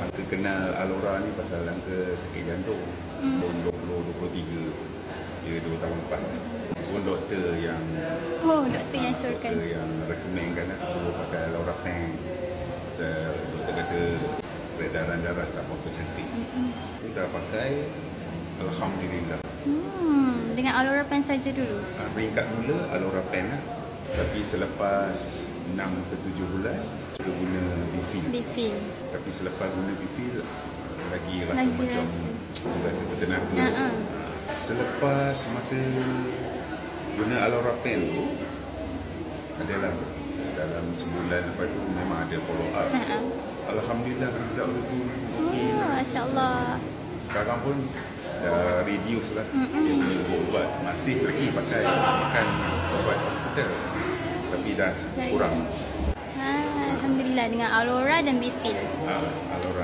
Aku kenal Alora ni pasal angka sakit jantung. Tahun 2023. Dia 2 tahun lepas. Pun doktor yang syorkan. Doktor yang recommendkan lah, suruh pakai Alora Pen. Doktor kata peredaran darah tak berapa cantik. Kita pakai, alhamdulillah. Dengan Alora Pen saja dulu. Peringkat mula Alora Pen lah. Tapi selepas 6 ke 7 bulan kita guna Bifil. Tapi selepas guna Bifil lagi macam rasa bertenaga. Selepas masa guna Alora Pen tu adalah dalam sebulan lepas tu memang ada follow up. Alhamdulillah result tu okey. Masya-Allah. Sekarang pun dah reduce lah. Dia punya ubat masih lagi pakai makan ubat hospital tapi dah kurang. Alhamdulillah dengan Alora dan Bifil. Alora